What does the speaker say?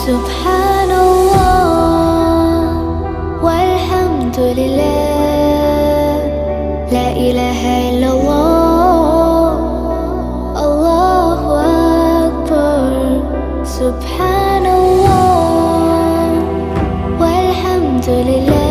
سبحان الله والحمد لله، لا إله إلا الله، الله أكبر. سبحان الله والحمد لله.